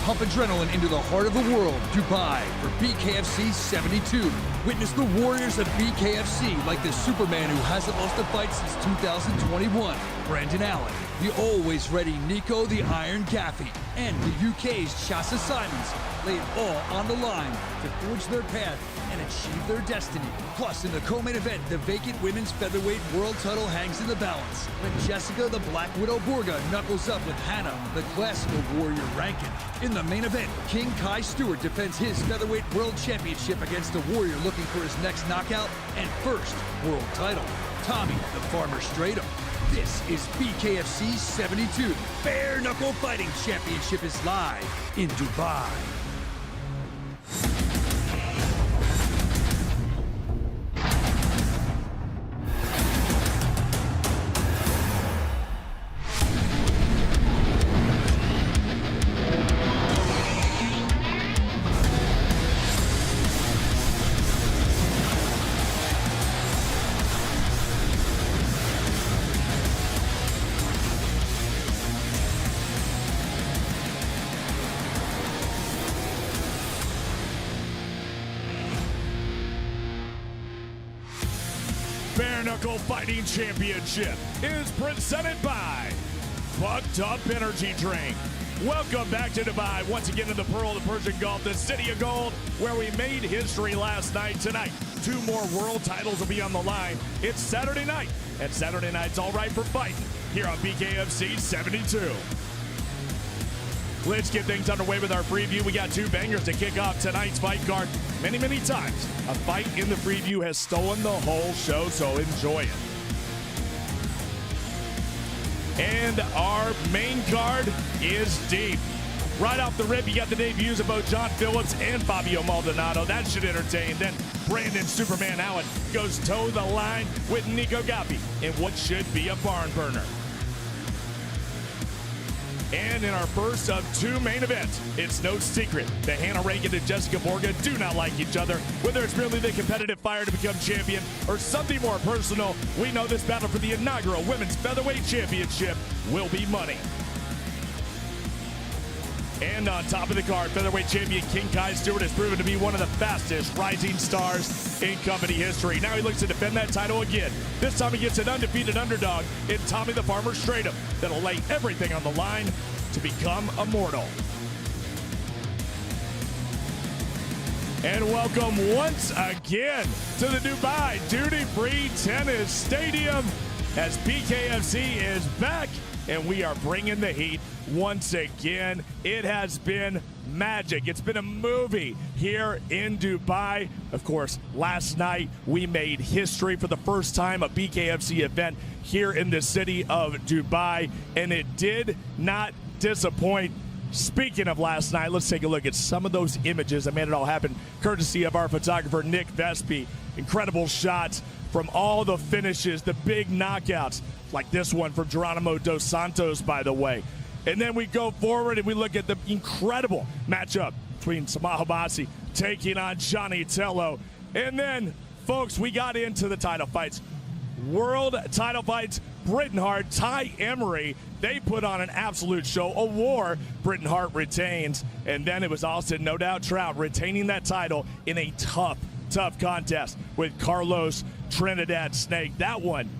pump adrenaline into the heart of the world, Dubai, for BKFC 72. Witness the warriors of BKFC like the Superman who hasn't lost a fight since 2021, Brandon Allen, the always ready Nico the Iron Gaffey, and the UK's Chassa Simons lay it all on the line to forge their path and achieve their destiny. Plus, in the co-main event, the vacant women's featherweight world title hangs in the balance when Jessica the Black Widow Borga knuckles up with Hannah, the classical warrior Rankin. In the main event, King Kai Stewart defends his featherweight world championship against a warrior looking for his next knockout and first world title, Tommy the Farmer Stratum. This is BKFC 72. Bare Knuckle Fighting Championship is live in Dubai. Bare Knuckle Fighting Championship is presented by Bucked Up Energy Drink. Welcome back to Dubai, once again in the Pearl of the Persian Gulf, the City of Gold, where we made history last night. Tonight, 2 more world titles will be on the line. It's Saturday night, and Saturday night's all right for fighting here on BKFC 72. Let's get things underway with our preview. We got 2 bangers to kick off tonight's fight card. Many, many times, a fight in the preview has stolen the whole show, so enjoy it. And our main card is deep. Right off the rip, you got the debuts of both John Phillips and Fabio Maldonado. That should entertain. Then Brandon Superman Allen goes toe the line with Nico Gaffey in what should be a barn burner. And in our first of 2 main events, it's no secret that Hannah Reagan and Jessica Borga do not like each other. Whether it's merely the competitive fire to become champion or something more personal, we know this battle for the inaugural Women's Featherweight Championship will be money. And on top of the card, featherweight champion King Kai Stewart has proven to be one of the fastest rising stars in company history. Now he looks to defend that title again. This time he gets an undefeated underdog in Tommy the Farmer Stratum that'll lay everything on the line to become immortal. And welcome once again to the Dubai Duty Free Tennis Stadium as BKFC is back and we are bringing the heat once again. It has been magic. It's been a movie here in Dubai. Of course, last night we made history for the first time, a BKFC event here in the city of Dubai, and it did not disappoint. Speaking of last night, let's take a look at some of those images that made it all happen, courtesy of our photographer, Nick Vespi. Incredible shots from all the finishes, the big knockouts, like this one from Geronimo Dos Santos, by the way. And then we go forward and we look at the incredible matchup between Samah Habasi taking on Johnny Tello. And then, folks, we got into the title fights. World title fights, Britain Hart, Ty Emery, they put on an absolute show. A war, Britain Hart retains. And then it was Austin No Doubt Trout retaining that title in a tough contest with Carlos Trinidad Snake. That one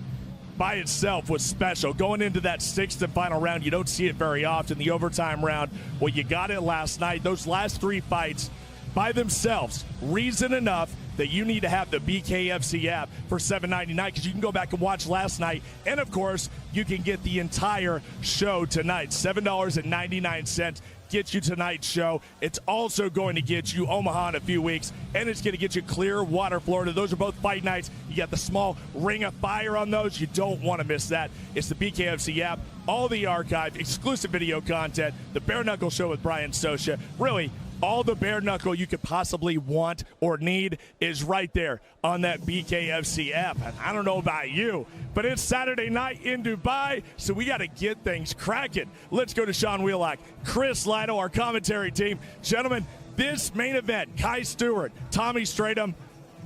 by itself was special. Going into that 6th and final round, you don't see it very often. The overtime round, well, you got it last night. Those last 3 fights by themselves, reason enough that you need to have the BKFC app for $7.99 because you can go back and watch last night. And, of course, you can get the entire show tonight, $7.99. Get you tonight's show. It's also going to get you Omaha in a few weeks, and it's going to get you Clearwater, Florida. Those are both fight nights. You got the small ring of fire on those. You don't want to miss that. It's the BKFC app, all the archive, exclusive video content, the Bare Knuckle Show with Brian Sosha. Really, all the bare knuckle you could possibly want or need is right there on that BKFC app. And I don't know about you, but it's Saturday night in Dubai, so we got to get things cracking. Let's go to Sean Wheelock, Chris Lido, our commentary team. Gentlemen, this main event, Kai Stewart, Tommy Stratum,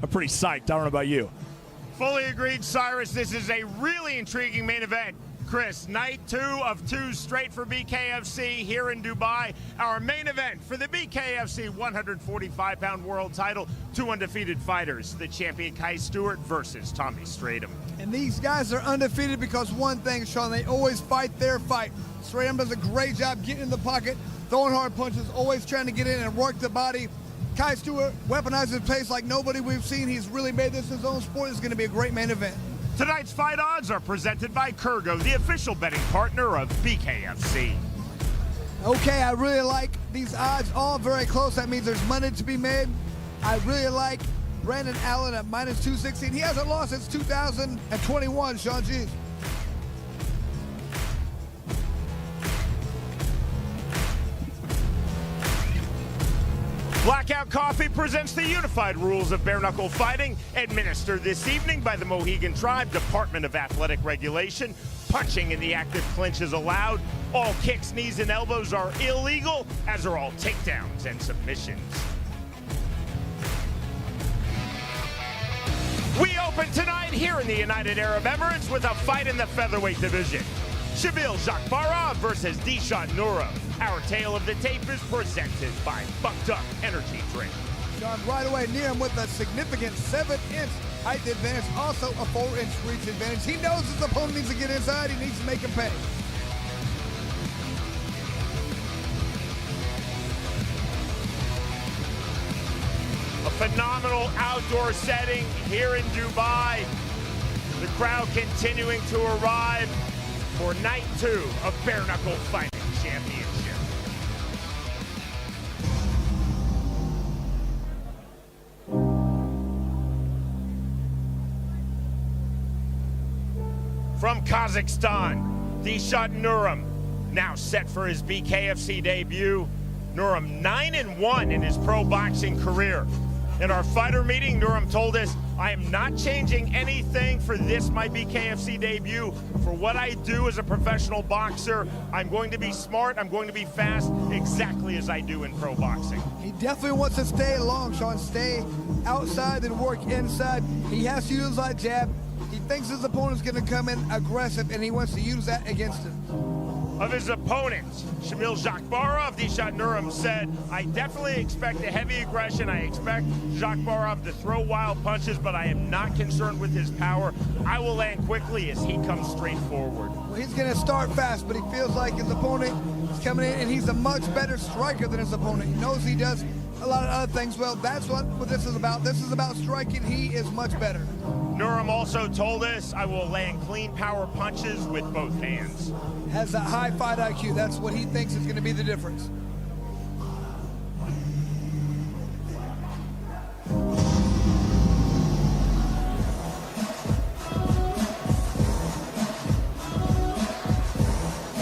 I'm pretty psyched. I don't know about you. Fully agreed, Cyrus. This is a really intriguing main event. Chris. Night 2 of 2 straight for BKFC here in Dubai. Our main event for the BKFC 145-pound world title. 2 undefeated fighters. The champion Kai Stewart versus Tommy Stradom. And these guys are undefeated because one thing, Sean, they always fight their fight. Stradom does a great job getting in the pocket, throwing hard punches, always trying to get in and work the body. Kai Stewart weaponizes his pace like nobody we've seen. He's really made this his own sport. It's going to be a great main event. Tonight's fight odds are presented by Kurgo, the official betting partner of BKFC. Okay, I really like these odds, all very close. That means there's money to be made. I really like Brandon Allen at -216. He hasn't lost since 2021, Sean. Geez. Blackout Coffee presents the unified rules of bare knuckle fighting, administered this evening by the Mohegan Tribe Department of Athletic Regulation. Punching in the active clinch is allowed. All kicks, knees, and elbows are illegal, as are all takedowns and submissions. We open tonight here in the United Arab Emirates with a fight in the featherweight division. Dzhakhbarov versus Nuryum. Our tale of the tape is presented by Bucked Up Energy Drink. Sean, right away, Nuryum with a significant 7-inch height advantage, also a 4-inch reach advantage. He knows his opponent needs to get inside. He needs to make him pay. A phenomenal outdoor setting here in Dubai. The crowd continuing to arrive for night 2 of Bare Knuckle Fighting Championship. From Kazakhstan, Nuryum, now set for his BKFC debut. Nuryum 9-1 in his pro boxing career. In our fighter meeting, Nuryum told us, I am not changing anything for this, my BKFC debut. For what I do as a professional boxer, I'm going to be smart, I'm going to be fast, exactly as I do in pro boxing. He definitely wants to stay long, Sean. Stay outside and work inside. He has to use that jab. He thinks his opponent's going to come in aggressive, and he wants to use that against him. Of his opponents, Dzhakhbarov, Nuryum said, I definitely expect a heavy aggression. I expect Dzhakhbarov to throw wild punches, but I am not concerned with his power. I will land quickly as he comes straight forward. Well, he's going to start fast, but he feels like his opponent is coming in, and he's a much better striker than his opponent. He knows he does a lot of other things well. That's what this is about. This is about striking. He is much better. Nuryum also told us, I will land clean power punches with both hands. Has a high fight IQ. That's what he thinks is going to be the difference.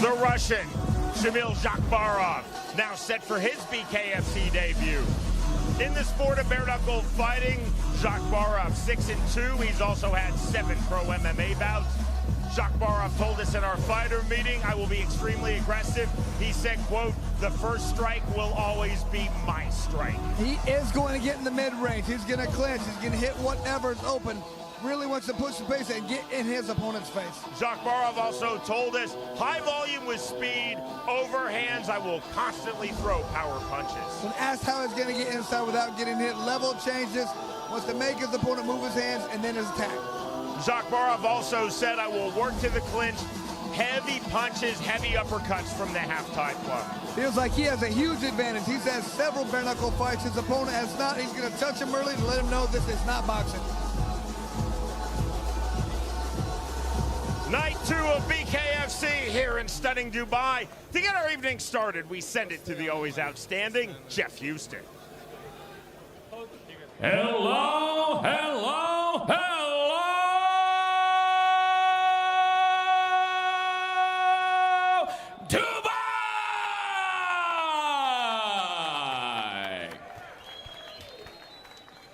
The Russian, Dzhakhbarov, now set for his BKFC debut. In the sport of bare knuckle fighting, Dzhakhbarov 6-2. He's also had 7 pro MMA bouts. Dzhakhbarov told us in our fighter meeting, I will be extremely aggressive. He said, quote, the first strike will always be my strike. He is going to get in the mid-range. He's going to clinch. He's going to hit whatever's open. Really wants to push the pace and get in his opponent's face. Dzhakhbarov also told us, high volume with speed, overhands, I will constantly throw power punches. When asked how he's going to get inside without getting hit, level changes, wants to make his opponent move his hands, and then his attack. Dzhakhbarov also said, I will work to the clinch, heavy punches, heavy uppercuts from the half-time club. Feels like he has a huge advantage. He's had several bare knuckle fights. His opponent has not. He's going to touch him early to let him know this is not boxing. Night 2 of BKFC here in stunning Dubai. To get our evening started, we send it to the always outstanding Jeff Houston. Hello, hello, hello, Dubai!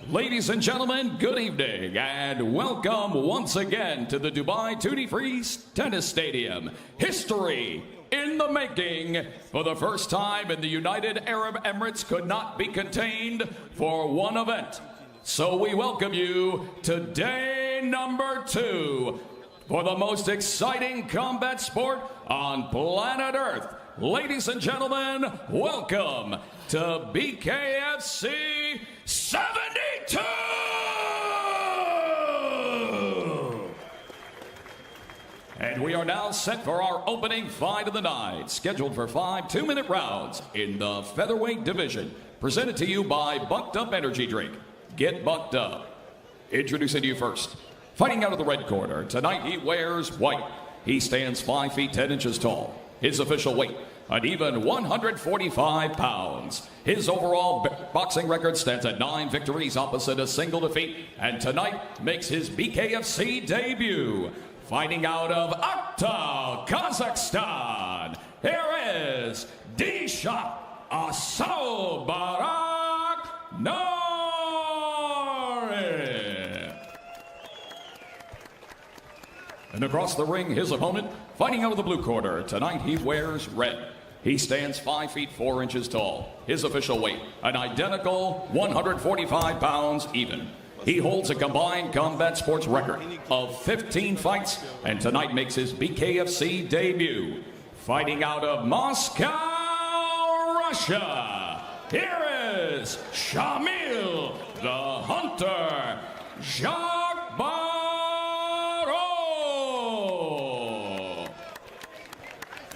Ladies and gentlemen, good evening and welcome once again to the Dubai Duty Free Tennis Stadium. History in the making. For the first time in the United Arab Emirates could not be contained for one event. So we welcome you to day number 2 for the most exciting combat sport on planet Earth. Ladies and gentlemen, welcome to BKFC 72! And we are now set for our opening fight of the night, scheduled for 5 2-minute rounds in the featherweight division. Presented to you by Bucked Up Energy Drink. Get bucked up. Introducing to you first, fighting out of the red corner, tonight he wears white. He stands 5 feet 10 inches tall. His official weight, an even 145 pounds. His overall boxing record stands at 9 victories opposite a single defeat, and tonight makes his BKFC debut. Fighting out of Akta, Kazakhstan, here is Dzhakhbarov Nuryum. And across the ring, his opponent, fighting out of the blue corner, tonight he wears red. He stands 5 feet 4 inches tall. His official weight, an identical 145 pounds even. He holds a combined combat sports record of 15 fights, and tonight makes his BKFC debut. Fighting out of Moscow, Russia, here is Shamil the Hunter Dzhakhbarov.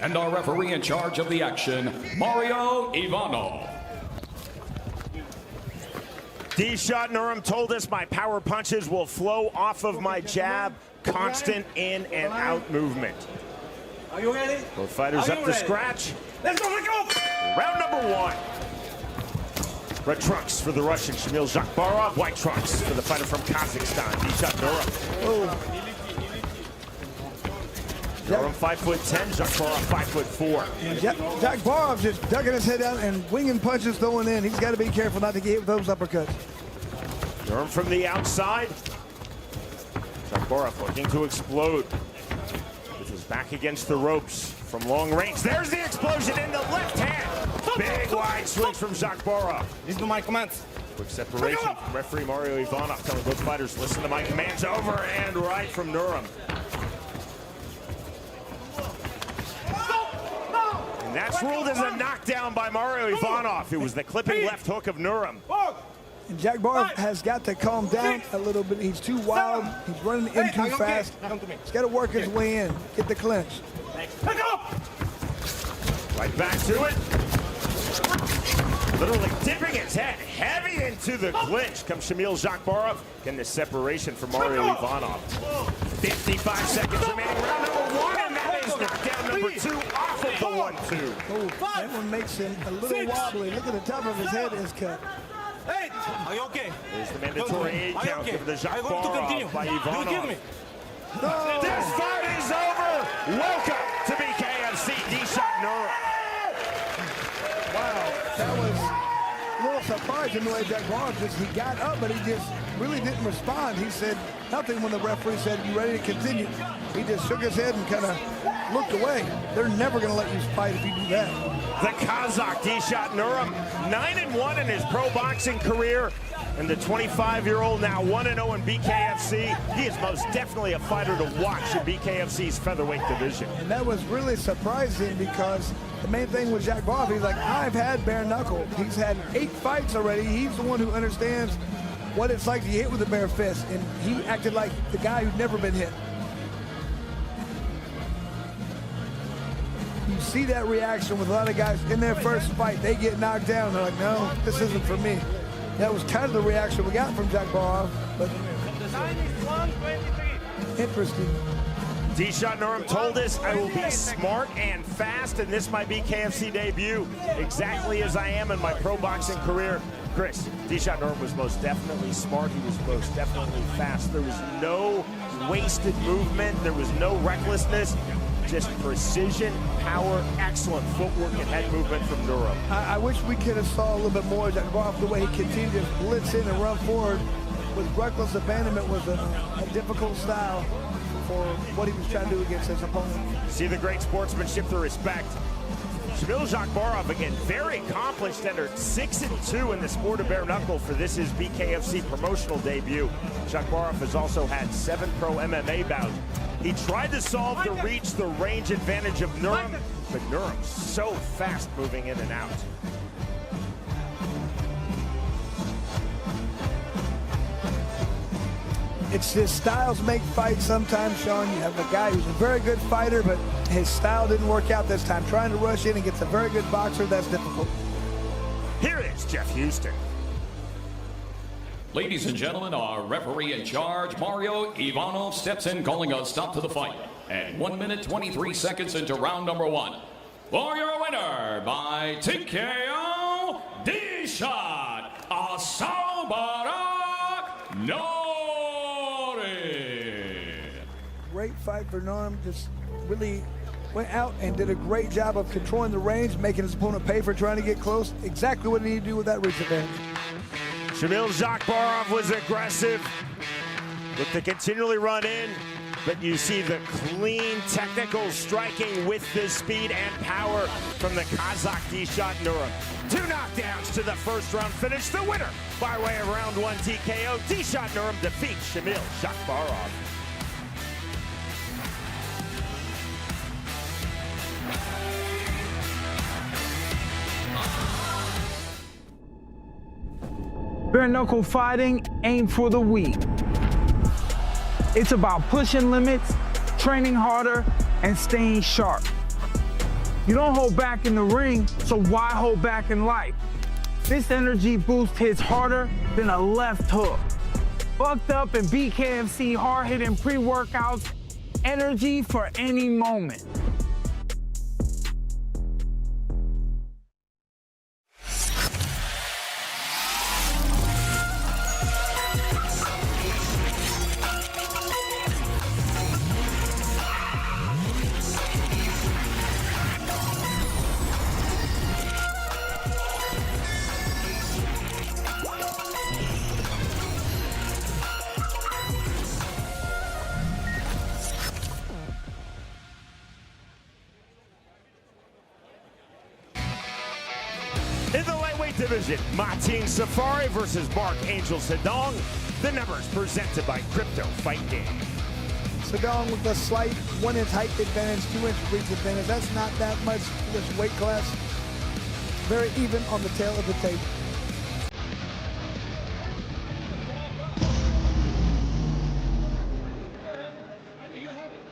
And our referee in charge of the action, Mario Ivanov. Nuryum told us my power punches will flow off of my jab, constant in and out movement. Are you ready? Both fighters up to scratch. Let's go, let's go! Round number 1. Red trunks for the Russian, Shamil Dzhakhbarov. White trunks for the fighter from Kazakhstan, Nuryum. Nuryum 5'10", Dzhakhbarov 5'4". Dzhakhbarov just ducking his head down and winging punches throwing in. He's got to be careful not to get hit with those uppercuts. Nuryum from the outside. Dzhakhbarov looking to explode. With his back against the ropes from long range. There's the explosion in the left hand. Big wide swings from Dzhakhbarov. Listen to my commands. Quick separation from referee Mario Ivanov telling both fighters, listen to my commands. Over and right from Nuryum. And that's ruled as a knockdown by Mario Ivanov. It was the clipping left hook of Nuryum. And Dzhakhbarov has got to calm down a little bit. He's too wild. He's running in too fast. He's got to work his way in, get the clinch. Right back to it. Literally dipping his head heavy into the clinch comes Shamil Dzhakhbarov. Getting the separation from Mario Ivanov. 55 seconds remaining. Round number 1, and that is knockdown number 2 off of the 1-2. Oh, that one makes him a little wobbly. Look at the top of his head is cut. Hey, are you okay? There's the mandatory 8 count given to Dzhakhbarov by Ivanov. Do you kill me? No. This fight is over. Welcome to BKFC Nuryum. Wow, that was a little surprising the way Dzhakhbarov he got up, but he just really didn't respond. He said nothing when the referee said, "You ready to continue?" He just shook his head and kind of looked away. They're never going to let you fight if you do that. The Kazakh Nuryum, 9-1 in his pro boxing career, and the 25-year-old now 1-0 in BKFC. He is most definitely a fighter to watch in BKFC's featherweight division. And that was really surprising because the main thing with Dzhakhbarov, he's like, I've had bare knuckle. He's had 8 fights already. He's the one who understands what it's like to get hit with a bare fist, and he acted like the guy who'd never been hit. You see that reaction with a lot of guys in their first fight. They get knocked down. They're like, no, this isn't for me. That was kind of the reaction we got from Dzhakhbarov, but interesting. Nuryum told us, I will be smart and fast in this my BKFC debut, exactly as I am in my pro boxing career. Chris, Nuryum was most definitely smart. He was most definitely fast. There was no wasted movement. There was no recklessness. Just precision, power, excellent footwork and head movement from Nuryum. I wish we could have saw a little bit more of Dzhakhbarov, the way he continued to blitz in and run forward with reckless abandonment was a difficult style for what he was trying to do against his opponent. See the great sportsmanship, the respect. Shamil Dzhakhbarov, again, very accomplished, entered 6-2 in the sport of bare knuckle for this his BKFC promotional debut. Dzhakhbarov has also had 7 pro MMA bouts. He tried to solve the reach, the range advantage of Nuryum, but Nuryum's so fast moving in and out. It's just styles make fights sometimes, Sean. You have a guy who's a very good fighter, but his style didn't work out this time. Trying to rush in against a very good boxer, that's difficult. Here is Jeff Houston. Ladies and gentlemen, our referee in charge, Mario Ivanov, steps in calling a stop to the fight at 1 minute 23 seconds into round number 1. For your winner by TKO, Dzhakhbarov, no. Great fight for Nuryum. Just really went out and did a great job of controlling the range, making his opponent pay for trying to get close. Exactly what he needed to do with that reach advantage. Shamil Dzhakhbarov was aggressive, looked to continually run in, but you see the clean technical striking with the speed and power from the Kazakh Nuryum. 2 knockdowns to the first round finish. The winner by way of round 1 TKO, Nuryum defeats Shamil Dzhakhbarov. Bare knuckle fighting ain't for the weak. It's about pushing limits, training harder, and staying sharp. You don't hold back in the ring, so why hold back in life? This energy boost hits harder than a left hook. Bucked up and BKFC hard-hitting pre-workouts, energy for any moment. In the lightweight division, Mateen Safari versus Archangel Sadang. The numbers presented by Crypto Fight Game. Sadang with a slight 1-inch height advantage, 2-inch reach advantage. That's not that much for this weight class. Very even on the tail of the tape.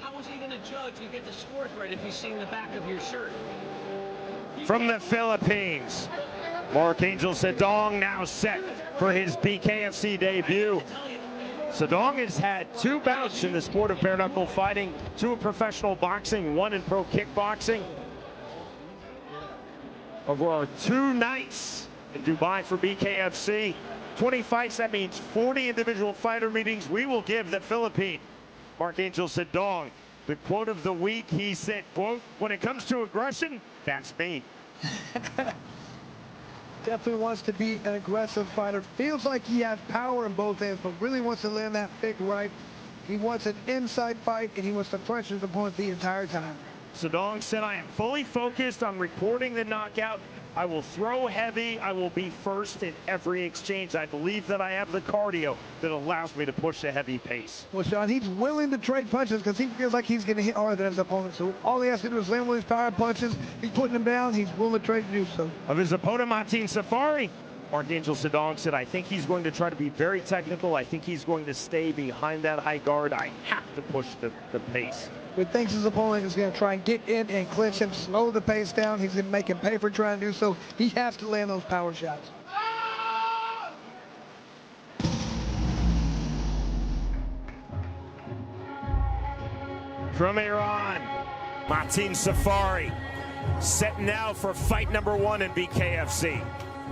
How was he going to judge and get the scores right if he's seeing the back of your shirt? From the Philippines, Archangel Sadang now set for his BKFC debut. Sadang has had 2 bouts in the sport of bare knuckle fighting, 2 in professional boxing, 1 in pro kickboxing. Over 2 nights in Dubai for BKFC, 20 fights, that means 40 individual fighter meetings. We will give the Philippine Archangel Sadang the quote of the week. He said, quote, "When it comes to aggression, that's me." Definitely wants to be an aggressive fighter. Feels like he has power in both hands, but really wants to land that big right. He wants an inside fight, and he wants to pressure his opponent the entire time. Sadang said, "I am fully focused on recording the knockout. I will throw heavy. I will be first in every exchange. I believe that I have the cardio that allows me to push a heavy pace." Well, Sean, he's willing to trade punches because he feels like he's going to hit harder than his opponent. So all he has to do is land with his power punches. He's putting him down. He's willing to trade to do so. Of his opponent, Mateen Safari, Archangel Sadang said, "I think he's going to try to be very technical. I think he's going to stay behind that high guard. I have to push the pace." But thinks his opponent is going to try and get in and clinch him, slow the pace down. He's going to make him pay for trying to do so. He has to land those power shots. From Iran, Mateen Safari, set now for fight number 1 in BKFC.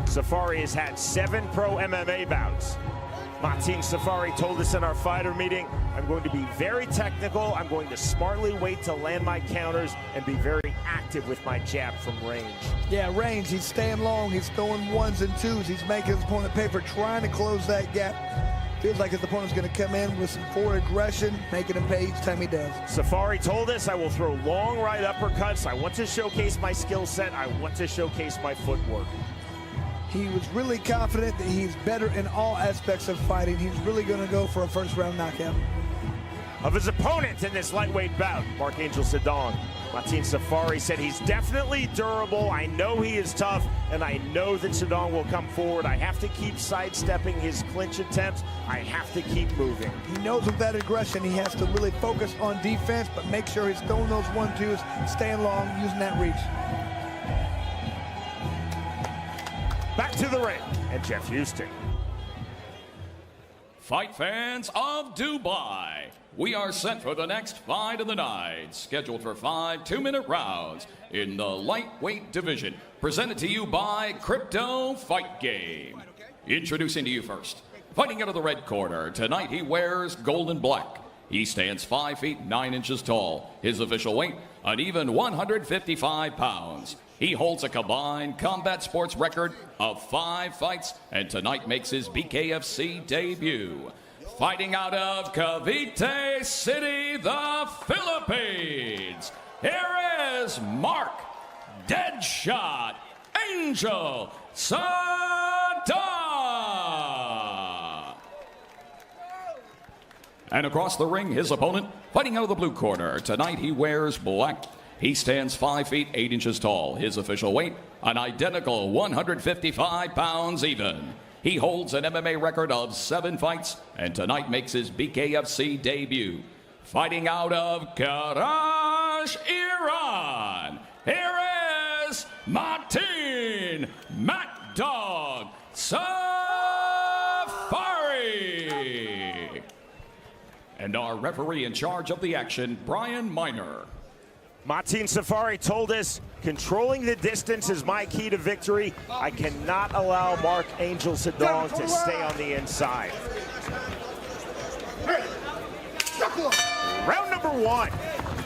Safari has had 7 pro MMA bouts. Mateen Safari told us in our fighter meeting, "I'm going to be very technical. I'm going to smartly wait to land my counters and be very active with my jab from range." Yeah, range. He's staying long. He's throwing 1s and 2s. He's making his opponent pay for trying to close that gap. Feels like his opponent's going to come in with some forward aggression, making him pay each time he does. Safari told us, I will throw long right uppercuts. I want to showcase my skill set. I want to showcase my footwork. He was really confident that he's better in all aspects of fighting. He's really going to go for a first-round knockout. Of his opponent in this lightweight bout, Markangel Sadang, Mateen Safari said he's definitely durable. I know he is tough, and I know that Sadang will come forward. I have to keep sidestepping his clinch attempts. I have to keep moving. He knows with that aggression, he has to really focus on defense, but make sure he's throwing those 1-2s, staying long, using that reach. Back to the ring, and Jeff Houston. Fight fans of Dubai, we are set for the next fight of the night, scheduled for 5 2-minute rounds in the lightweight division, presented to you by Crypto Fight Game. Introducing to you first, fighting out of the red corner, tonight he wears gold and black. He stands 5 feet 9 inches tall. His official weight, an even 155 pounds. He holds a combined combat sports record of 5 fights, and tonight makes his BKFC debut. Fighting out of Cavite City, the Philippines, here is Mark Deadshot Angel Sadang. And across the ring, his opponent, fighting out of the blue corner, tonight he wears black. He stands 5 feet 8 inches tall. His official weight, an identical 155 pounds even. He holds an MMA record of 7 fights, and tonight makes his BKFC debut. Fighting out of Karachi, Iran, here is Mateen Mad Dog Safari. And our referee in charge of the action, Brian Miner. Mateen Safari told us, controlling the distance is my key to victory. I cannot allow Markangel Sadang to stay on the inside. Round number 1.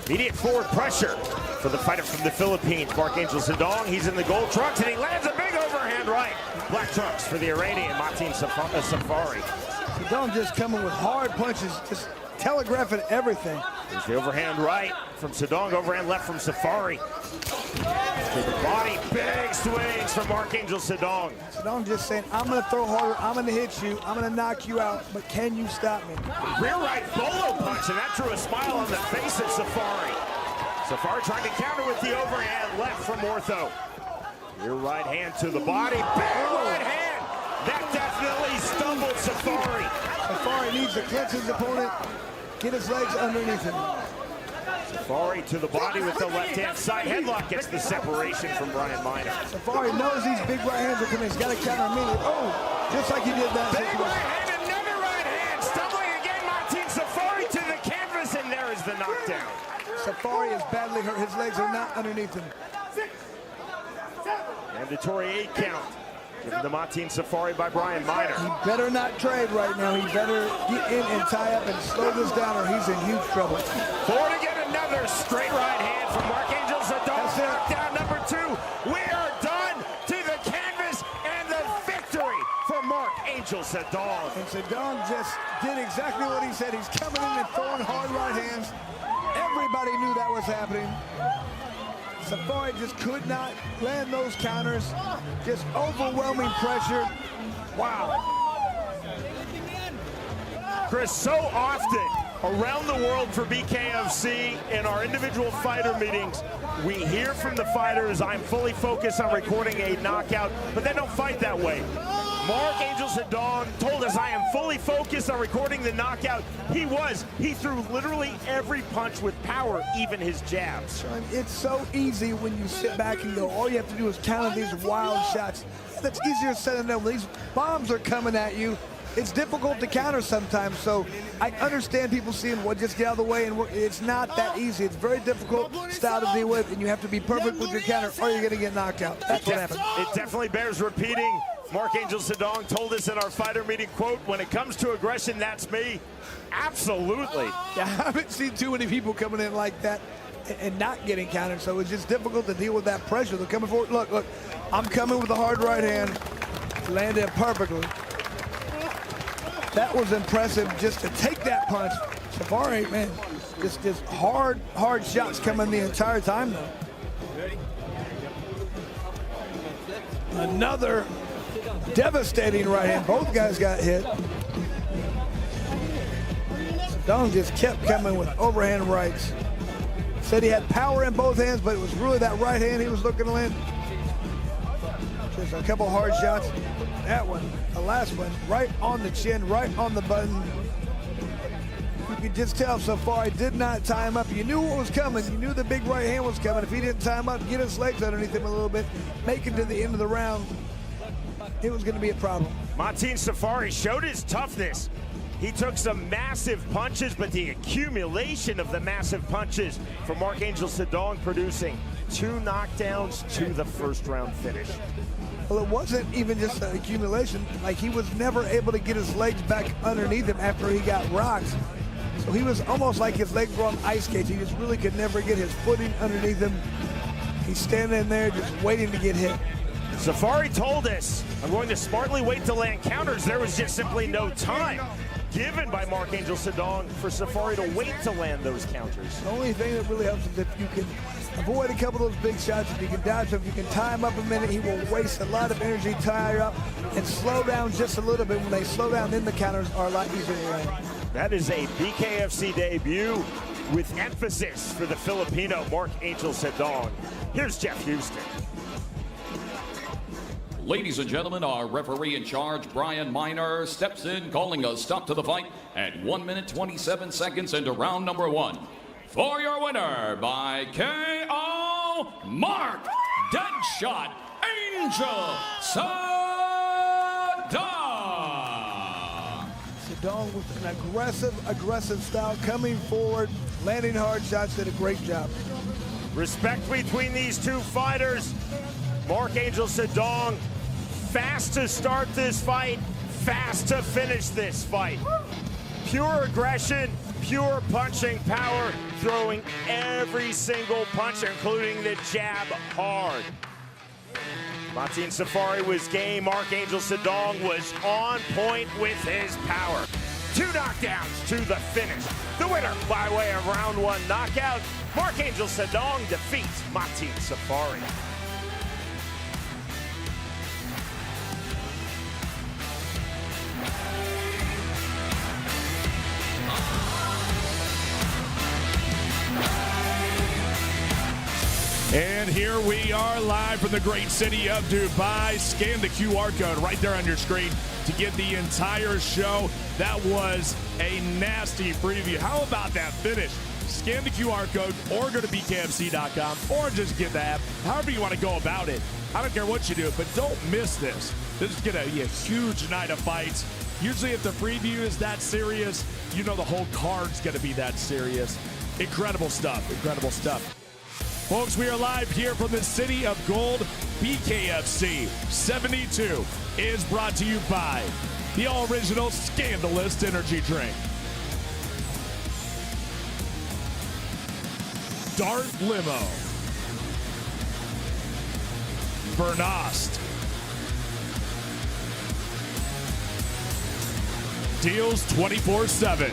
Immediate forward pressure for the fighter from the Philippines, Markangel Sadang. He's in the gold trunks, and he lands a big overhand right. Black trunks for the Iranian, Mateen Safari. Sadang just coming with hard punches, just telegraphing everything. There's the overhand right from Sadang, overhand left from Safari. To the body, big swings from Markangel Sadang. Sadang just saying, I'm going to throw harder, I'm going to hit you, I'm going to knock you out, but can you stop me? Rear right bolo punch, and that drew a smile on the face of Safari. Safari trying to counter with the overhand left from Ortho. Rear right hand to the body, big right hand. That definitely stumbled Safari. Safari needs to clinch his opponent, get his legs underneath him. Safari to the body with the left-hand side headlock, gets the separation from Brian Miner. Safari knows these big right hands are coming. He's got to counter immediately. Oh, just like he did that Big situation. right hand, another right hand. Stumbling again, Mateen Safari to the canvas, and there is the knockdown. Safari is badly hurt. His legs are not underneath him. Mandatory 8 count. Given to Mateen Safari by Brian Miner. He better not trade right now. He better get in and tie up and slow this down, or he's in huge trouble. Forward again, another straight right hand from Markangel Sadang. Knockdown number 2. We are done to the canvas, and the victory for Markangel Sadang. And Sadang just did exactly what he said. He's coming in and throwing hard right hands. Everybody knew that was happening. Safari just could not land those counters. Just overwhelming pressure. Wow. Chris, so often around the world for BKFC in our individual fighter meetings, we hear from the fighters, I'm fully focused on recording a knockout, but they don't fight that way. Markangel Sadang told us, I am fully focused on recording the knockout. He was. He threw literally every punch with power, even his jabs. It's so easy when you sit back and go, all you have to do is counter these wild shots. That's easier said than done. When these bombs are coming at you, it's difficult to counter sometimes. So I understand people seeing, well, just get out of the way, and it's not that easy. It's very difficult style to deal with, and you have to be perfect with your counter, or you're going to get knocked out. That's what happens. It definitely bears repeating. Markangel Sadang told us in our fighter meeting, quote, when it comes to aggression, that's me. Absolutely. Yeah, I haven't seen too many people coming in like that and not getting countered, so it's just difficult to deal with that pressure. They're coming forward. Look, I'm coming with a hard right hand. Landed it perfectly. That was impressive just to take that punch. Safari, man, just hard shots coming the entire time, though. Another devastating right hand. Both guys got hit. Sadang just kept coming with overhand rights. Said he had power in both hands, but it was really that right hand he was looking to land. Just a couple hard shots. That one, the last one, right on the chin, right on the button. You could just tell Safari did not tie him up. You knew what was coming. You knew the big right hand was coming. If he didn't tie him up, get his legs underneath him a little bit, make it to the end of the round, it was going to be a problem. Martin Safari showed his toughness. He took some massive punches, but the accumulation of the massive punches from Mark-Angel Sadang producing 2 knockdowns to the first round finish. Well, it wasn't even just an accumulation. Like, he was never able to get his legs back underneath him after he got rocked. So he was almost like his legs were on ice skates. He just really could never get his footing underneath him. He's standing there just waiting to get hit. Safari told us, I'm going to smartly wait to land counters. There was just simply no time given by Mark-Angel Sadang for Safari to wait to land those counters. The only thing that really helps is if you can avoid a couple of those big shots, if you can dodge him, if you can tie him up a minute, he will waste a lot of energy, tie her up, and slow down just a little bit. When they slow down, then the counters are a lot easier to land. That is a BKFC debut with emphasis for the Filipino Mark-Angel Sadang. Here's Jeff Houston. Ladies and gentlemen, our referee in charge, Brian Miner, steps in, calling a stop to the fight at 1 minute 27 seconds into round number 1. For your winner by KO, Mark Deadshot Angel Sadang. Sadang with an aggressive style, coming forward, landing hard shots, did a great job. Respect between these two fighters. Mark-Angel Sadang, fast to start this fight, fast to finish this fight. Pure aggression, pure punching power, throwing every single punch, including the jab, hard. Martin Safari was game. Mark-Angel Sadang was on point with his power. 2 knockdowns to the finish. The winner by way of round 1 knockout, Mark-Angel Sadang defeats Martin Safari. And here we are live from the great city of Dubai. Scan the QR code right there on your screen to get the entire show. That was a nasty preview. How about that finish? Scan the QR code or go to BKFC.com or just get the app. However you want to go about it. I don't care what you do, but don't miss this. This is going to be a huge night of fights. Usually if the preview is that serious, you know the whole card's going to be that serious. Incredible stuff. Incredible stuff. Folks, we are live here from the City of Gold. BKFC 72 is brought to you by the all-original Scandalous Energy Drink. Dart Limo. Bernost. Deals 24/7.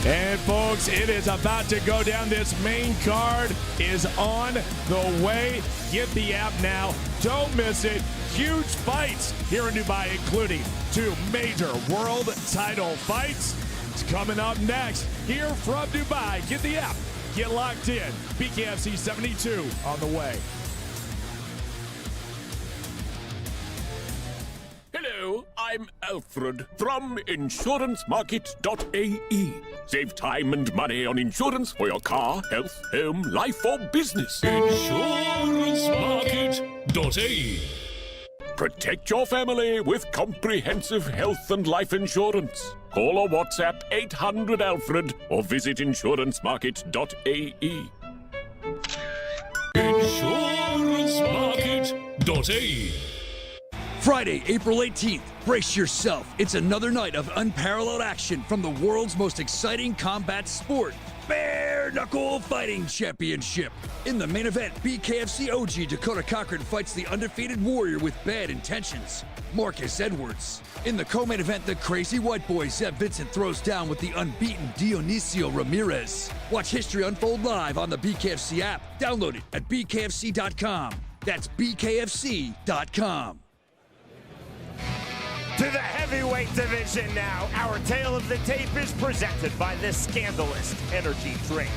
And folks, it is about to go down. This main card is on the way. Get the app now. Don't miss it. Huge fights here in Dubai, including 2 major world title fights. It's coming up next here from Dubai. Get the app. Get locked in. BKFC 72 on the way. Hello, I'm Alfred from insurancemarket.ae. Save time and money on insurance for your car, health, home, life, or business. Insurancemarket.ae. Protect your family with comprehensive health and life insurance. Call or WhatsApp 800-ALFRED or visit insurancemarket.ae. Insurancemarket.ae. Friday, April 18th, brace yourself. It's another night of unparalleled action from the world's most exciting combat sport, Bear Bare Knuckle Fighting Championship. In the main event, BKFC OG Dakota Cochran fights the undefeated Warrior with bad intentions, Marcus Edwards. In the co-main event, the crazy white boy Zeb Vincent throws down with the unbeaten Dionisio Ramirez. Watch history unfold live on the BKFC app. Download it at bkfc.com. That's bkfc.com. To the heavyweight division now. Our tale of the tape is presented by the Scandalous Energy Drink.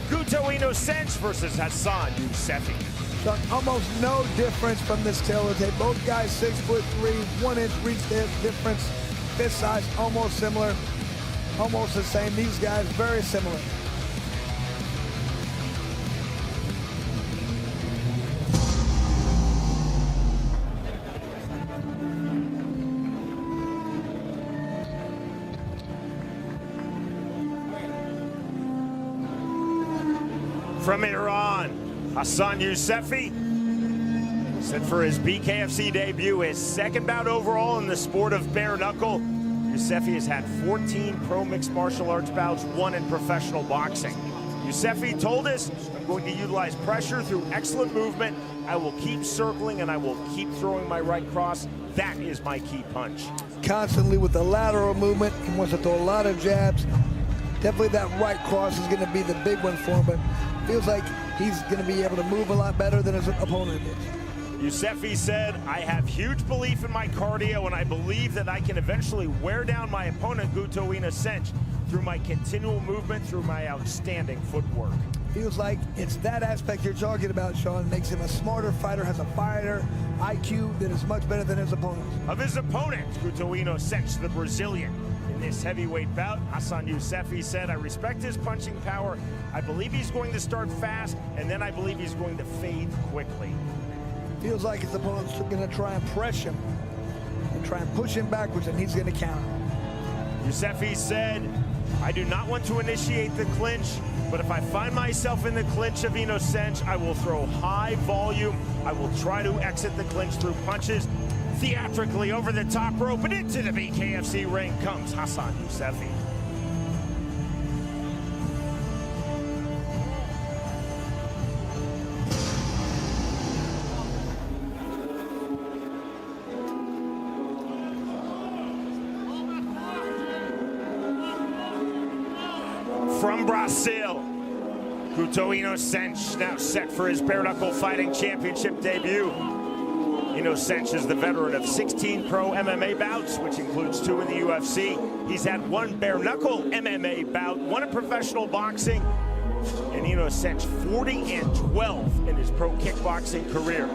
Guto Inocente versus Hassan Yusefi. Chuck, almost no difference from this tail of the tape. Both guys 6'3", 1 inch reach difference. Fist size almost similar, almost the same. These guys very similar. From Iran, Hassan Yusefi set for his BKFC debut, his second bout overall in the sport of bare knuckle. Yusefi has had 14 pro mixed martial arts bouts, 1 in professional boxing. Yusefi told us, I'm going to utilize pressure through excellent movement. I will keep circling and I will keep throwing my right cross. That is my key punch. Constantly with the lateral movement, he wants to throw a lot of jabs. Definitely that right cross is going to be the big one for him, but feels like he's going to be able to move a lot better than his opponent is. Yusefi said, I have huge belief in my cardio and I believe that I can eventually wear down my opponent, Guto Inocente, through my continual movement, through my outstanding footwork. Feels like it's that aspect you're talking about, Sean. Makes him a smarter fighter, has a fighter IQ that is much better than his opponent. Of his opponent, Guto Inocente, the Brazilian. In this heavyweight bout, Hassan Yusefi said, I respect his punching power. I believe he's going to start fast, and then I believe he's going to fade quickly. Feels like his opponent's going to try and press him and try and push him backwards, and he's going to counter. Yusefi said, I do not want to initiate the clinch, but if I find myself in the clinch of Inocente, I will throw high volume. I will try to exit the clinch through punches. Theatrically over the top rope and into the BKFC ring comes Hassan Yusefi. From Brazil, Guto Inocente now set for his bare knuckle fighting championship debut. Inocente is the veteran of 16 pro MMA bouts, which includes 2 in the UFC. He's had 1 bare knuckle MMA bout, 1 in professional boxing, and Inocente 40-12 in his pro kickboxing career.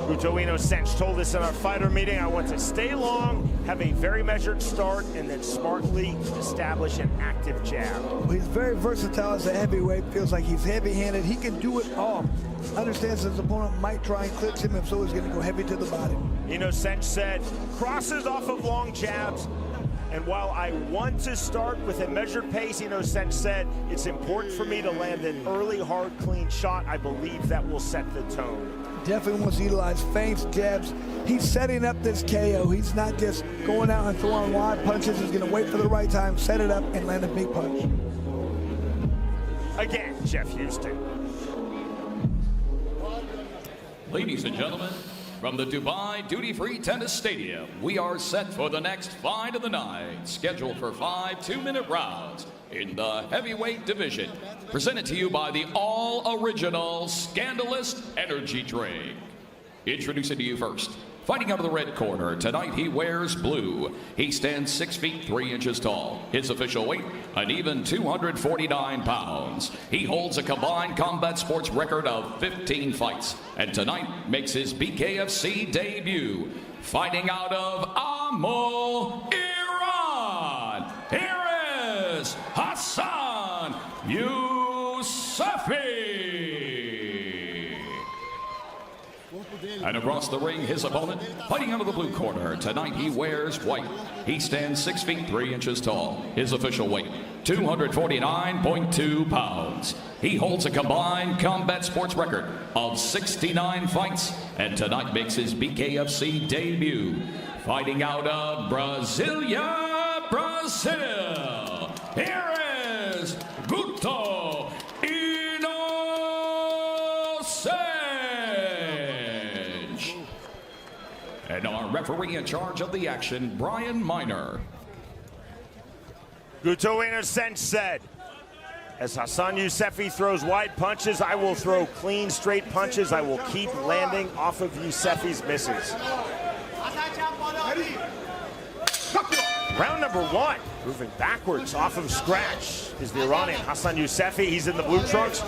Guto Inocente told us in our fighter meeting, I want to stay long, have a very measured start, and then smartly establish an active jab. Well, he's very versatile as a heavyweight. Feels like he's heavy-handed. He can do it all. Understands his opponent might try and clinch him, and so he's going to go heavy to the body. Inocente said, crosses off of long jabs. And while I want to start with a measured pace, Inocente said, it's important for me to land an early, hard, clean shot. I believe that will set the tone. Definitely wants to utilize feints, jabs. He's setting up this KO. He's not just going out and throwing wide punches. He's going to wait for the right time, set it up, and land a big punch. Again, Jeff Houston. Ladies and gentlemen, from the Dubai Duty-Free Tennis Stadium, we are set for the next fight of the night, scheduled for 5 two-minute rounds in the heavyweight division. Presented to you by the all-original Scandalous Energy Drink. Introducing to you first, fighting out of the red corner, tonight he wears blue. He stands 6 feet 3 inches tall. His official weight, an even 249 pounds. He holds a combined combat sports record of 15 fights, and tonight makes his BKFC debut. Fighting out of Amol, Iran, here is Hassan Yusefi. And across the ring, his opponent, fighting out of the blue corner. Tonight he wears white. He stands 6 feet 3 inches tall. His official weight, 249.2 pounds. He holds a combined combat sports record of 69 fights, and tonight makes his BKFC debut. Fighting out of Brasilia, Brazil, here is Guto And our referee in charge of the action, Brian Miner. Inocente said, as Hassan Yusefi throws wide punches, I will throw clean, straight punches. I will keep landing off of Yusefi's misses. Round number one, moving backwards off of scratch, is the Iranian Hassan Yusefi. He's in the blue trunks,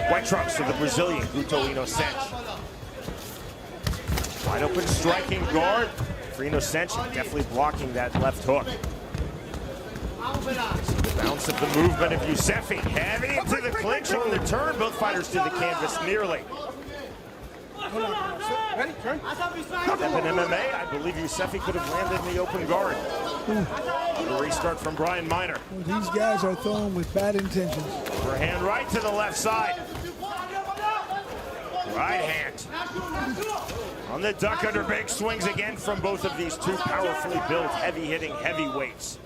white trunks for the Brazilian Inocente. Wide open striking guard for Inocente, definitely blocking that left hook. The bounce of the movement of Yusefi, heavy into the clinch on the turn. Both fighters to the canvas nearly. Step in MMA, I believe Yusefi could have landed in the open guard. The restart from Brian Miner. Well, these guys are throwing with bad intentions. Overhand right to the left side. Right hand. On the duck under, big swings again from both of these two powerfully built, heavy-hitting heavyweights.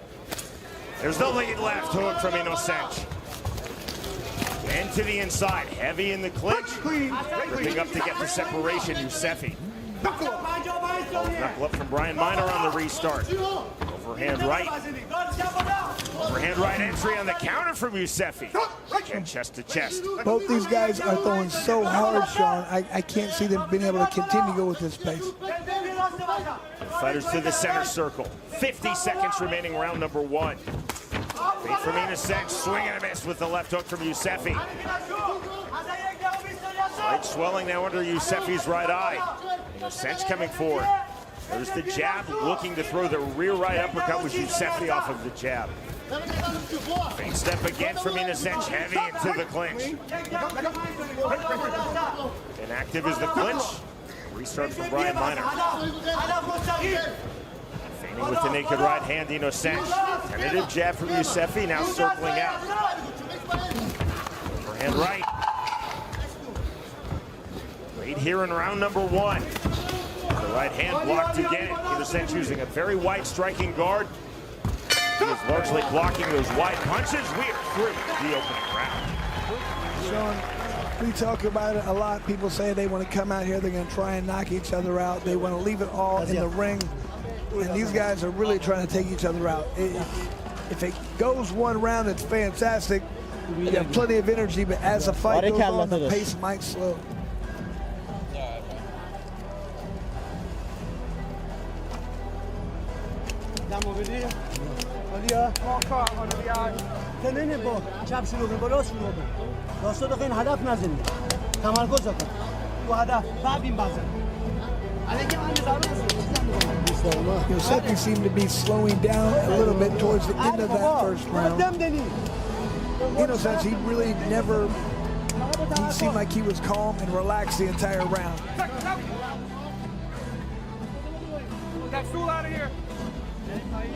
There's the lead left hook from Inocente. Into the inside, heavy in the clinch. Ripping up to get the separation, Yusefi. Knuckle up from Brian Miner on the restart. Overhand right. Overhand right entry on the counter from Yusefi. Again, chest to chest. Both these guys are throwing so hard, Sean. I can't see them being able to continue to go with this pace. Fighters to the center circle. 50 seconds remaining, round number one. Feint from Inocente, swing and a miss with the left hook from Yusefi. Slight swelling now under Yusefi's right eye. Inocente coming forward. There's the jab, looking to throw the rear right uppercut with Yusefi off of the jab. Feint step again from Inocente, heavy into the clinch. Inactive is the clinch. Restart from Brian Miner. Feigning with the naked right hand, Inocente. Tentative jab from Yusefi, now circling out. Overhand right. Right here in round number one. The right hand blocked again. Inocente using a very wide striking guard. He is largely blocking those wide punches. We are through the opening round. Sean, we talk about it a lot. People say they want to come out here, they're going to try and knock each other out. They want to leave it all in the ring. And these guys are really trying to take each other out. If it goes one round, it's fantastic. You have plenty of energy, but as the fight goes on, the pace might slow. Yusefi seemed to be slowing down a little bit towards the end of that first round. Inocente, he really never, he seemed like he was calm and relaxed the entire round.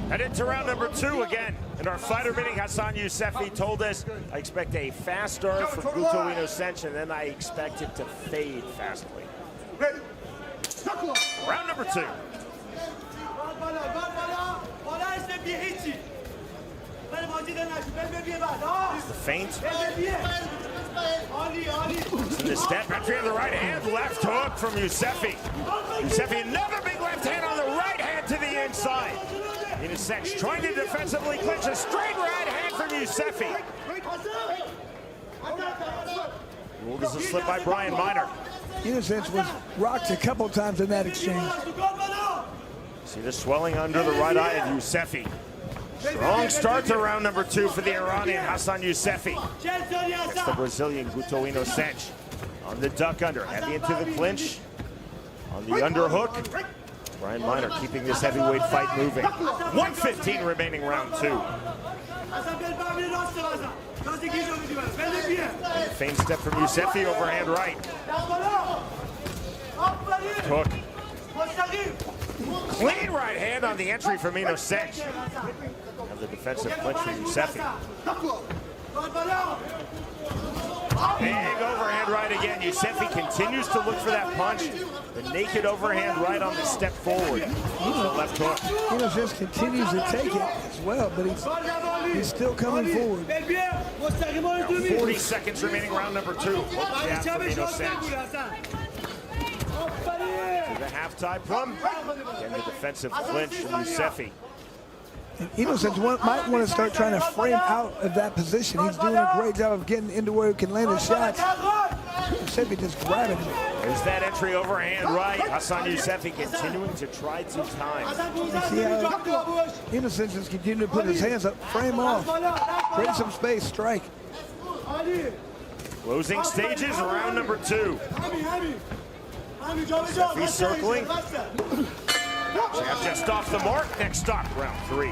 Headed to round number two again. In our fighter meeting, Hassan Yusefi told us, I expect a fast start from Inocente, and then I expect it to fade fastly. Round number two. The feint. In the step, entry on the right hand, left hook from Yusefi. Yusefi, another big left hand on the right hand to the inside. Inocente trying to defensively clinch, a straight right hand from Yusefi. Ruled as a slip by Brian Miner. Inocente was rocked a couple times in that exchange. See the swelling under the right eye of Yusefi. Strong start to round number two for the Iranian Hassan Yusefi. It's the Brazilian Inocente. On the duck under, heavy into the clinch. On the underhook. Brian Miner keeping this heavyweight fight moving. 1:15 remaining, round two. And feint step from Yusefi, overhand right. Hook. Clean right hand on the entry from Inocente. And the defensive clinch from Yusefi. Big overhand right again. Yusefi continues to look for that punch. The naked overhand right on the step forward. The left hook. Just continues to take it as well, but he's still coming forward. Now 40 seconds remaining, round number 2. Hook jab from Inocente. To the half-tie plum. Again, the defensive clinch from Yusefi. Inocente might want to start trying to frame out of that position. He's doing a great job of getting into where he can land his shots. Yusefi just grabbing him. There's that entry overhand right. Hassan Yusefi continuing to try to time. See how Inocente just continuing to put his hands up, frame off, create some space, strike. Closing stages, round number 2. Yusefi circling. Jab just off the mark. Next stop, round 3.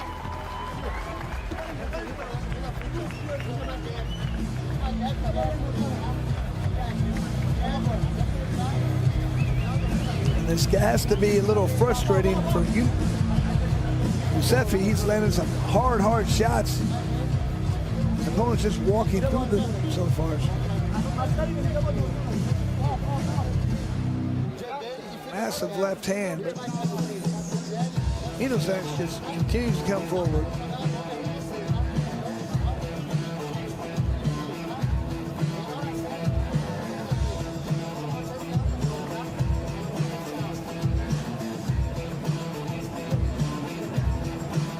This has to be a little frustrating for Yusefi. He's landing some hard shots. His opponent's just walking through them so far. Massive left hand. Inocente just continues to come forward.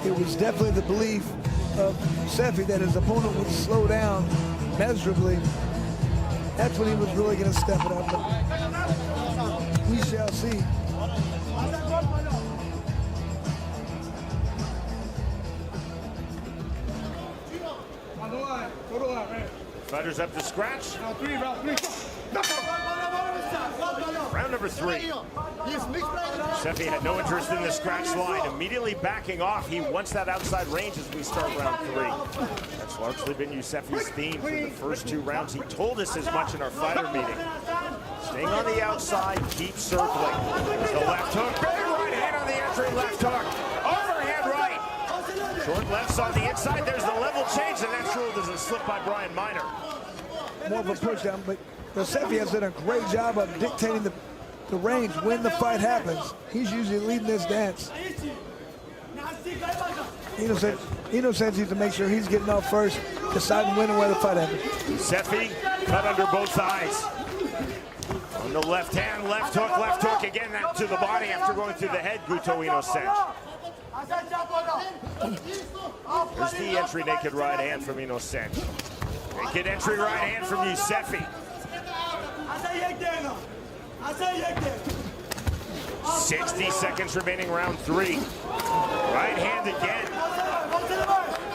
It was definitely the belief of Yusefi that his opponent would slow down measurably. That's when he was really going to step it up. But we shall see. Fighters up to scratch. Round number 3. Yusefi had no interest in the scratch line, immediately backing off. He wants that outside range as we start round 3. That's largely been Yusefi's theme for the first 2 rounds. He told us as much in our fighter meeting. Staying on the outside, keep circling. There's the left hook. Big right hand on the entry, left hook. Overhand right. Short lefts on the inside. There's the level change, and that's ruled as a slip by Brian Miner. More of a push down, but Yusefi has done a great job of dictating the range when the fight happens. He's usually leading this dance. Inocente needs to make sure he's getting off first, deciding when and where the fight happens. Yusefi cut under both eyes. On the left hand, left hook again, that to the body after going through the head, Guto Inocente. There's the entry naked right hand from Inocente. Naked entry right hand from Yusefi. 60 seconds remaining, round 3. Right hand again.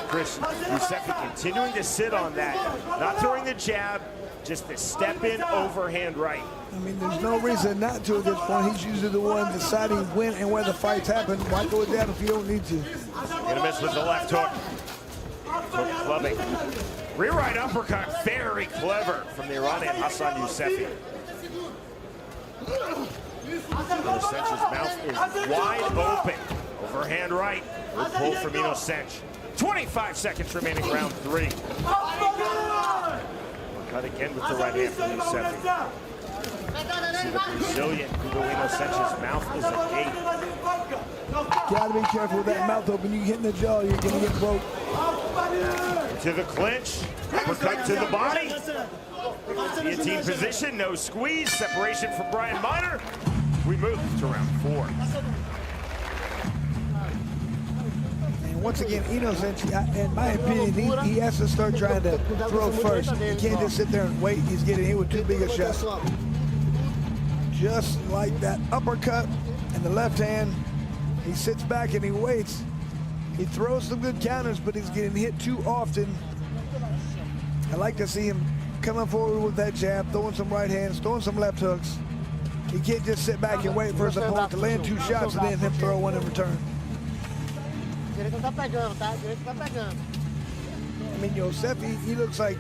Chris, Yusefi continuing to sit on that. Not throwing the jab, just the step in overhand right. I mean, there's no reason not to at this point. He's usually the one deciding when and where the fights happen. Why go down if you don't need to? Gonna miss with the left hook. Hook clubbing. Rear right uppercut, very clever from the Iranian Hassan Yusefi. Inocente's mouth is wide open. Overhand right. Good pull from Inocente. 25 seconds remaining, round 3. Cut again with the right hand from Yusefi. See the Brazilian Hugo Inocente's mouth is a gate. Gotta be careful with that mouth open. You hit in the jaw, you're gonna get broke. To the clinch. Uppercut to the body. Guillotine position, no squeeze. Separation from Brian Miner. We move to round 4. And once again, Inocente, in my opinion, he has to start trying to throw first. He can't just sit there and wait. He's getting hit with too big a shot. Just like that uppercut and the left hand, he sits back and he waits. He throws some good counters, but he's getting hit too often. I like to see him coming forward with that jab, throwing some right hands, throwing some left hooks. He can't just sit back and wait for his opponent to land 2 shots and then him throw one in return. I mean, Yusefi, he looks like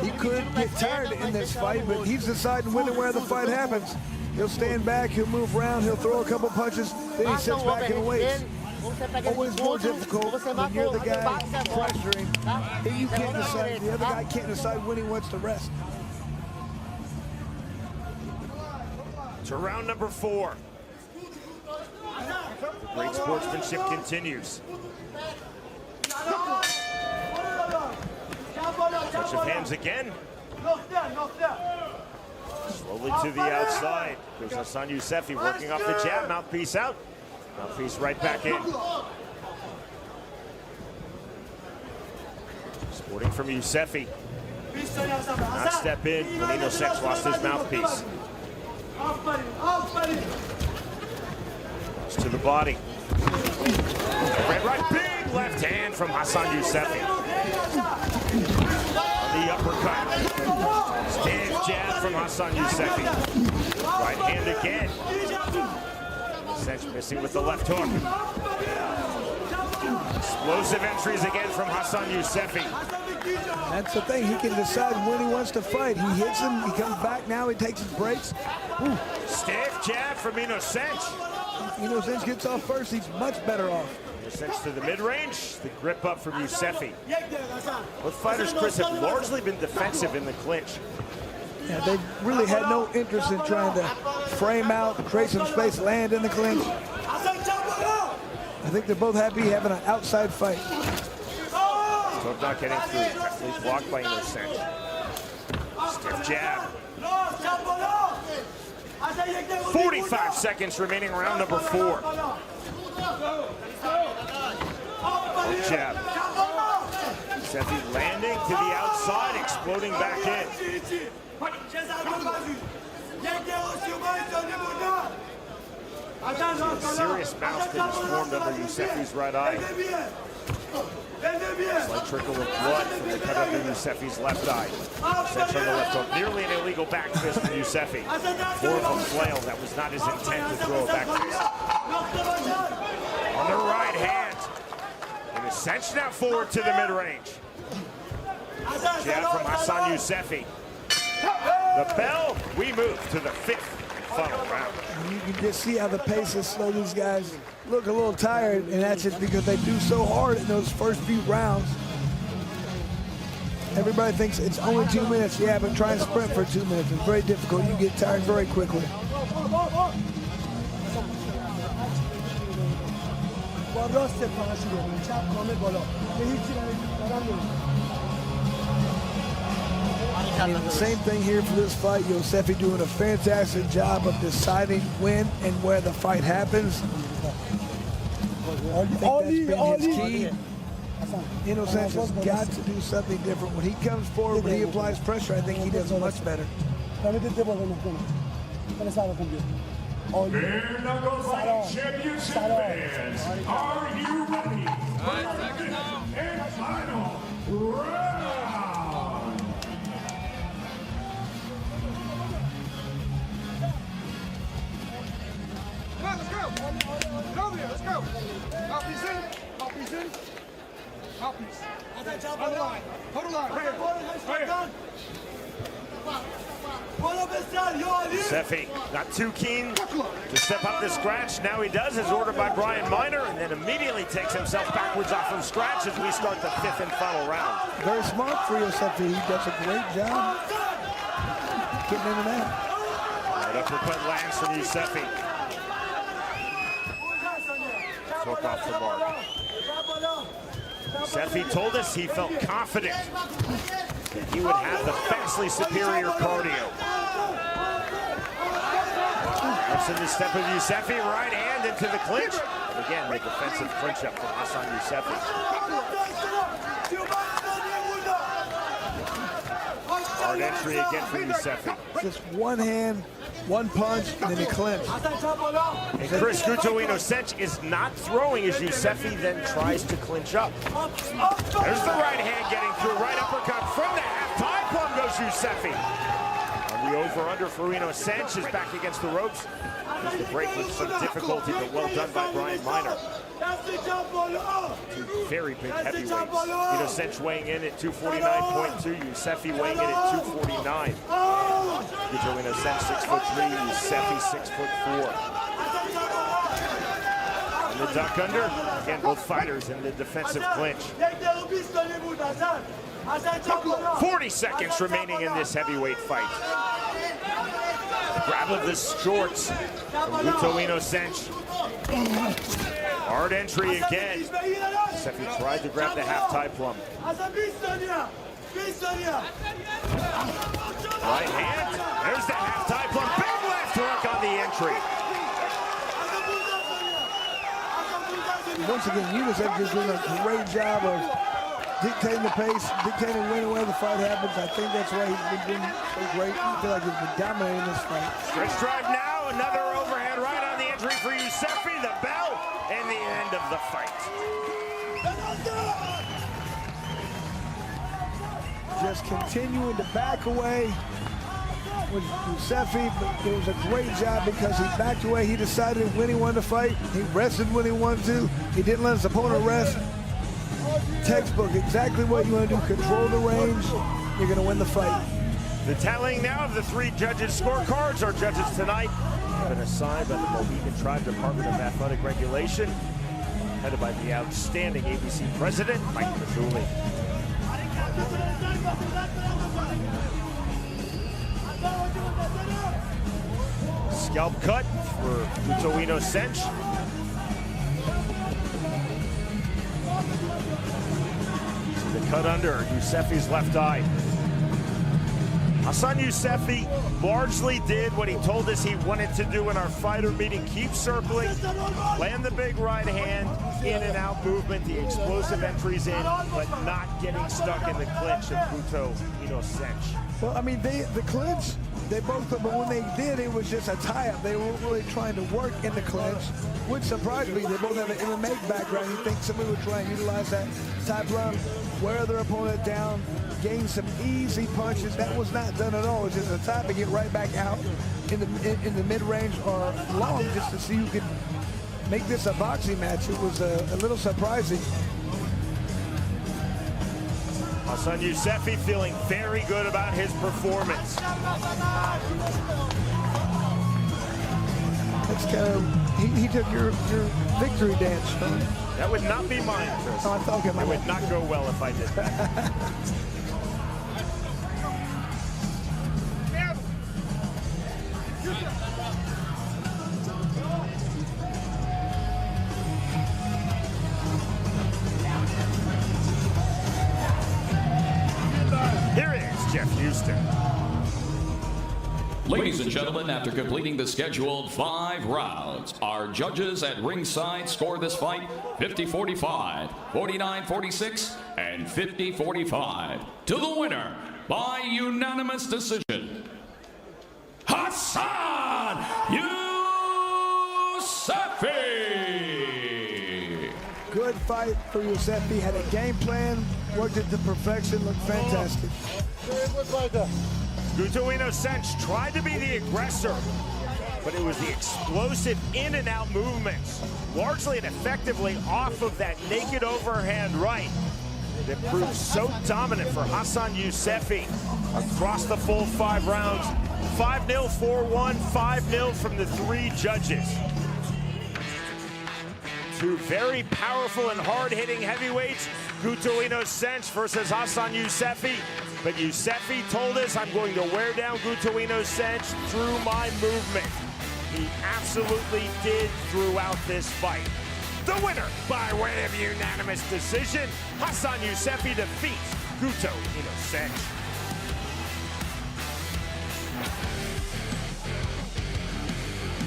he could get tired in this fight, but he's deciding when and where the fight happens. He'll stand back, he'll move around, he'll throw a couple punches, then he sits back and waits. Always more difficult when you're the guy pressuring. If you can't decide, the other guy can't decide when he wants to rest. to round number 4. The great sportsmanship continues. Touch of hands again. Slowly to the outside. There's Hassan Yusefi working off the jab. Mouthpiece out. Mouthpiece right back in. Sporting from Yusefi. Not step in when Inocente lost his mouthpiece. To the body. Red right, big left hand from Hassan Yusefi. On the uppercut. Stiff jab from Hassan Yusefi. Right hand again. Inocente missing with the left hook. Explosive entries again from Hassan Yusefi. That's the thing, he can decide when he wants to fight. He hits him, he comes back now, he takes his breaks. Ooh. Stiff jab from Inocente. Inocente gets off first, he's much better off. Inocente to the mid-range, the grip up from Yusefi. Both fighters, Chris, have largely been defensive in the clinch. Yeah, they really had no interest in trying to frame out, create some space, land in the clinch. I think they're both happy having an outside fight. So not getting through, definitely blocked by Inocente. Stiff jab. 45 seconds remaining, round number 4. Jab. Yusefi landing to the outside, exploding back in. Serious mouse that is formed under Yusefi's right eye. Slight trickle of blood from the cut under Yusefi's left eye. Center on the left hook. Nearly an illegal back fist from Yusefi. More of a flail. That was not his intent to throw a back fist. On the right hand. And Inocente now forward to the mid-range. Jab from Hassan Yusefi. The bell. We move to the 5th final round. You can just see how the pace is slow. These guys look a little tired, and that's just because they do so hard in those first few rounds. Everybody thinks it's only 2 minutes. Yeah, but try and sprint for 2 minutes. It's very difficult. You get tired very quickly. And the same thing here for this fight. Yusefi doing a fantastic job of deciding when and where the fight happens. I think that's been his key. Inocente has got to do something different. When he comes forward, when he applies pressure, I think he does much better. Bare knuckle fight championship fans, are you ready for the 5th and final round? Let's go! Go there, let's go! Mouthpiece in, mouthpiece in, mouthpiece. Hold the line, hold the line, right here. Yusefi not too keen to step up to scratch. Now he does, as ordered by Brian Miner, and then immediately takes himself backwards off from scratch as we start the 5th and final round. Very smart for Yusefi. He does a great job getting in and out. Right uppercut lands from Yusefi. Hook off the mark. Yusefi told us he felt confident that he would have the vastly superior cardio. That's in the step of Yusefi, right hand into the clinch. Again, the defensive clinch up from Hassan Yusefi. Hard entry again from Yusefi. Just one hand, one punch, and then a clinch. And Chris Inocente is not throwing as Yusefi then tries to clinch up. There's the right hand getting through, right uppercut from the half-time plum goes Yusefi. And the over-under for Inocente is back against the ropes. There's the break with some difficulty, but well done by Brian Miner. Two very big heavyweights. Inocente weighing in at 249.2, Yusefi weighing in at 249. Inocente 6'3", Yusefi 6'4". And the duck under, again, both fighters in the defensive clinch. 40 seconds remaining in this heavyweight fight. grab of the shorts from Guto Inocente. Hard entry again. Yusefi tried to grab the half-tie plum. Right hand, there's the half-tie plum. Big left hook on the entry. Once again, Yusefi is doing a great job of dictating the pace, dictating when the fight happens. I think that's why he's been doing so great. I feel like he's been dominating this fight. Stretch drive now, another overhand right on the entry for Yusefi, the bell, and the end of the fight. Just continuing to back away with Yusefi, but it was a great job because he backed away. He decided when he wanted to fight. He rested when he wanted to. He didn't let his opponent rest. Textbook, exactly what you want to do. Control the range. You're going to win the fight. The tallying now of the three judges' scorecards. Our judges tonight have been assigned by the Mohegan Tribe Department of Athletic Regulation, headed by the outstanding ABC president, Mike Mazzulli. Scalp cut for Guto Inocente. The cut under Yusefi's left eye. Hassan Yusefi largely did what he told us he wanted to do in our fighter meeting. Keep circling, land the big right hand, in and out movement, the explosive entries in, but not getting stuck in the clinch of Guto Inocente. Well, I mean, the clinch, they both, but when they did, it was just a tie-up. They weren't really trying to work in the clinch, which surprised me. They both have an MMA background. You think somebody would try and utilize that type run, wear their opponent down, gain some easy punches. That was not done at all. It was just a time to get right back out in the mid-range or long, just to see who could make this a boxing match. It was a little surprising. Hassan Yusefi feeling very good about his performance. That's kind of, he took your victory dance, Sean. That would not be mine, Chris. Oh, I thought it would not go well if I did that. Here is Jeff Houston. Ladies and gentlemen, after completing the scheduled 5 rounds, our judges at ringside score this fight 50-45, 49-46, and 50-45. To the winner, by unanimous decision, Hassan Yusefi! Good fight for Yusefi. Had a game plan, worked it to perfection, looked fantastic. Guto Inocente tried to be the aggressor, but it was the explosive in and out movements, largely and effectively off of that naked overhand right, that proved so dominant for Hassan Yusefi across the full 5 rounds. 5-0, 4-1, 5-0 from the 3 judges. 2 very powerful and hard-hitting heavyweights, Guto Inocente versus Hassan Yusefi. But Yusefi told us, I'm going to wear down Guto Inocente through my movement. He absolutely did throughout this fight. The winner, by way of unanimous decision, Hassan Yusefi defeats Guto Inocente.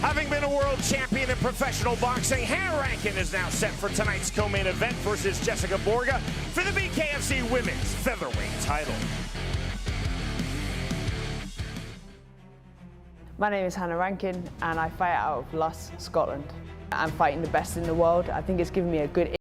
Having been a world champion in professional boxing, Hannah Rankin is now set for tonight's co-main event versus Jessica Borga for the BKFC Women's Featherweight title. My name is Hannah Rankin and I fight out of Luss, Scotland. I'm fighting the best in the world. I think it's given me a good